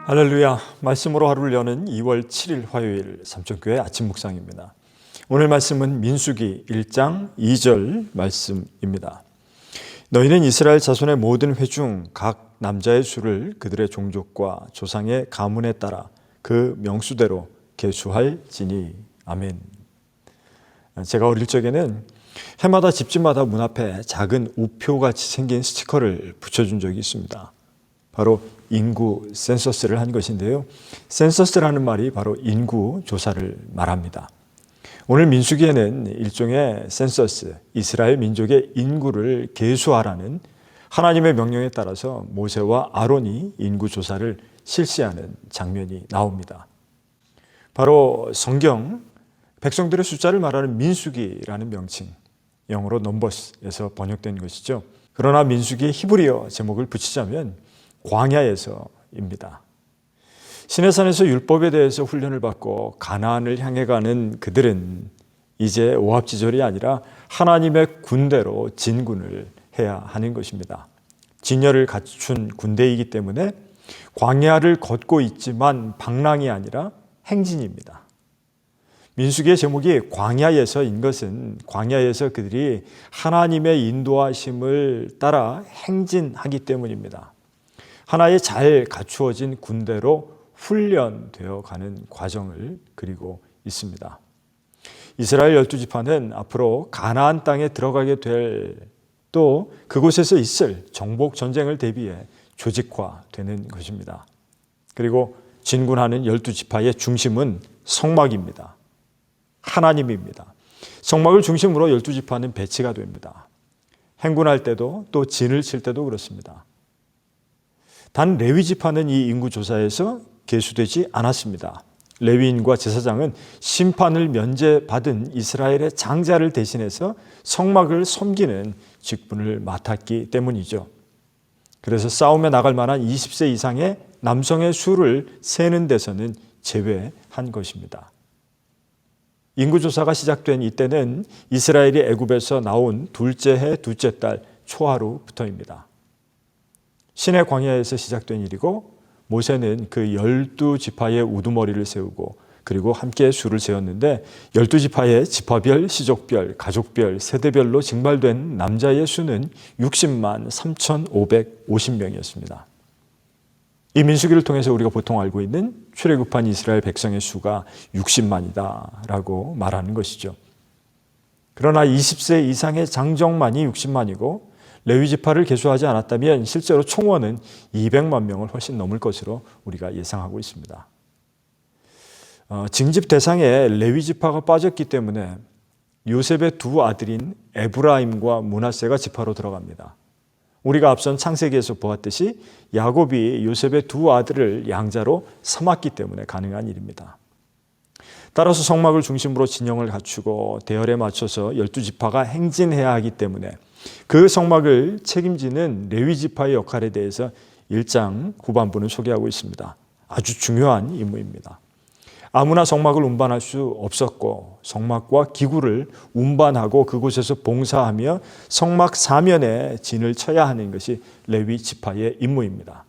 할렐루야, 말씀으로 하루를 여는 2월 7일 화요일 삼천교회 아침 묵상입니다. 오늘 말씀은 민수기 1장 2절 말씀입니다. 너희는 이스라엘 자손의 모든 회 중 각 남자의 수를 그들의 종족과 조상의 가문에 따라 그 명수대로 계수할지니. 아멘. 제가 어릴 적에는 해마다 집집마다 문 앞에 작은 우표같이 생긴 스티커를 붙여준 적이 있습니다. 바로 인구 센서스를 한 것인데요. 센서스라는 말이 바로 인구 조사를 말합니다. 오늘 민수기에는 일종의 센서스, 이스라엘 민족의 인구를 계수하라는 하나님의 명령에 따라서 모세와 아론이 인구 조사를 실시하는 장면이 나옵니다. 바로 성경 백성들의 숫자를 말하는 민수기라는 명칭, 영어로 넘버스에서 번역된 것이죠. 그러나 민수기의 히브리어 제목을 붙이자면 광야에서입니다. 시내산에서 율법에 대해서 훈련을 받고 가나안을 향해 가는 그들은 이제 오합지졸이 아니라 하나님의 군대로 진군을 해야 하는 것입니다. 진열을 갖춘 군대이기 때문에 광야를 걷고 있지만 방랑이 아니라 행진입니다. 민수기의 제목이 광야에서인 것은 광야에서 그들이 하나님의 인도하심을 따라 행진하기 때문입니다. 하나의 잘 갖추어진 군대로 훈련되어 가는 과정을 그리고 있습니다. 이스라엘 12지파는 앞으로 가나안 땅에 들어가게 될 또 그곳에서 있을 정복 전쟁을 대비해 조직화되는 것입니다. 그리고 진군하는 12지파의 중심은 성막입니다. 하나님입니다. 성막을 중심으로 12지파는 배치가 됩니다. 행군할 때도 또 진을 칠 때도 그렇습니다. 단 레위 지파는 이 인구 조사에서 계수되지 않았습니다. 레위인과 제사장은 심판을 면제받은 이스라엘의 장자를 대신해서 성막을 섬기는 직분을 맡았기 때문이죠. 그래서 싸움에 나갈 만한 20세 이상의 남성의 수를 세는 데서는 제외한 것입니다. 인구조사가 시작된 이때는 이스라엘이 애굽에서 나온 둘째 해 둘째 달 초하루부터입니다. 시내 광야에서 시작된 일이고 모세는 그 12지파의 우두머리를 세우고 그리고 함께 수를 세웠는데 12지파의 지파별, 시족별, 가족별, 세대별로 징발된 남자의 수는 60만 3,550명이었습니다. 이 민수기를 통해서 우리가 보통 알고 있는 출애굽한 이스라엘 백성의 수가 60만이다 라고 말하는 것이죠. 그러나 20세 이상의 장정만이 60만이고 레위지파를 계수하지 않았다면 실제로 총원은 200만 명을 훨씬 넘을 것으로 우리가 예상하고 있습니다. 징집 대상에 레위지파가 빠졌기 때문에 요셉의 두 아들인 에브라임과 므낫세가 지파로 들어갑니다. 우리가 앞선 창세기에서 보았듯이 야곱이 요셉의 두 아들을 양자로 삼았기 때문에 가능한 일입니다. 따라서 성막을 중심으로 진영을 갖추고 대열에 맞춰서 12지파가 행진해야 하기 때문에 그 성막을 책임지는 레위지파의 역할에 대해서 1장 후반부는 소개하고 있습니다. 아주 중요한 임무입니다. 아무나 성막을 운반할 수 없었고 성막과 기구를 운반하고 그곳에서 봉사하며 성막 사면에 진을 쳐야 하는 것이 레위지파의 임무입니다.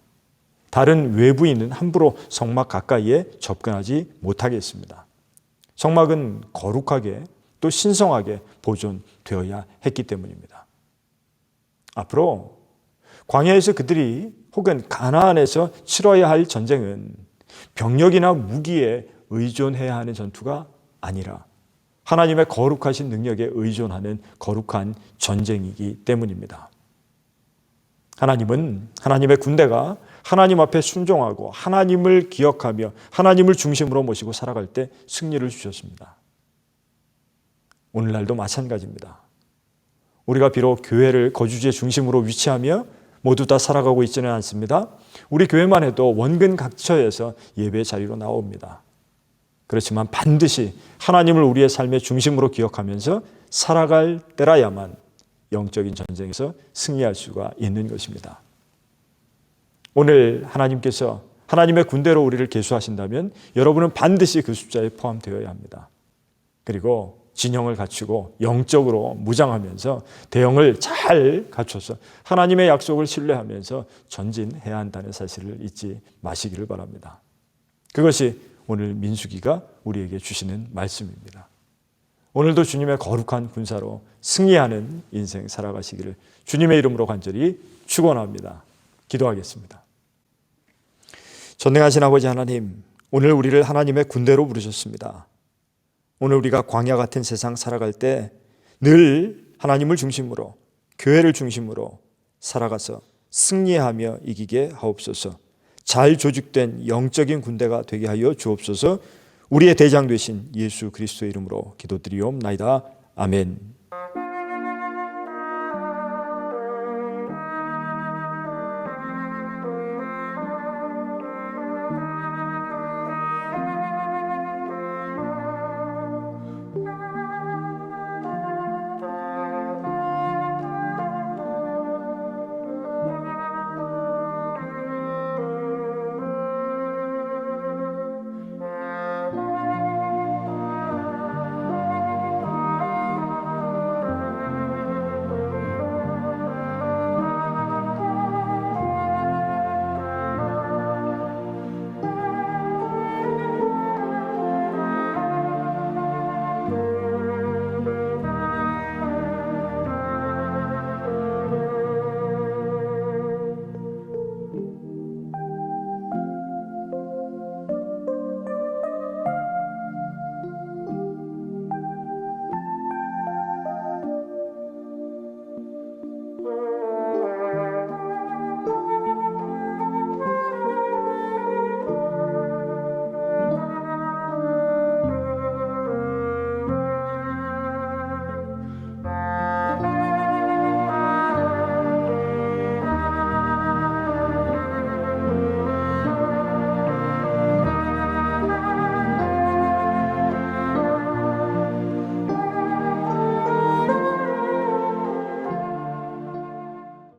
다른 외부인은 함부로 성막 가까이에 접근하지 못하게 했습니다. 성막은 거룩하게 또 신성하게 보존되어야 했기 때문입니다. 앞으로 광야에서 그들이 혹은 가나안에서 치러야 할 전쟁은 병력이나 무기에 의존해야 하는 전투가 아니라 하나님의 거룩하신 능력에 의존하는 거룩한 전쟁이기 때문입니다. 하나님은 하나님의 군대가 하나님 앞에 순종하고 하나님을 기억하며 하나님을 중심으로 모시고 살아갈 때 승리를 주셨습니다. 오늘날도 마찬가지입니다. 우리가 비록 교회를 거주지의 중심으로 위치하며 모두 다 살아가고 있지는 않습니다. 우리 교회만 해도 원근 각처에서 예배 자리로 나옵니다. 그렇지만 반드시 하나님을 우리의 삶의 중심으로 기억하면서 살아갈 때라야만 영적인 전쟁에서 승리할 수가 있는 것입니다. 오늘 하나님께서 하나님의 군대로 우리를 계수하신다면 여러분은 반드시 그 숫자에 포함되어야 합니다. 그리고 진영을 갖추고 영적으로 무장하면서 대형을 잘 갖춰서 하나님의 약속을 신뢰하면서 전진해야 한다는 사실을 잊지 마시기를 바랍니다. 그것이 오늘 민수기가 우리에게 주시는 말씀입니다. 오늘도 주님의 거룩한 군사로 승리하는 인생 살아가시기를 주님의 이름으로 간절히 축원합니다. 기도하겠습니다. 전능하신 아버지 하나님, 오늘 우리를 하나님의 군대로 부르셨습니다. 오늘 우리가 광야 같은 세상 살아갈 때 늘 하나님을 중심으로, 교회를 중심으로 살아가서 승리하며 이기게 하옵소서. 잘 조직된 영적인 군대가 되게 하여 주옵소서. 우리의 대장 되신 예수 그리스도의 이름으로 기도드리옵나이다. 아멘.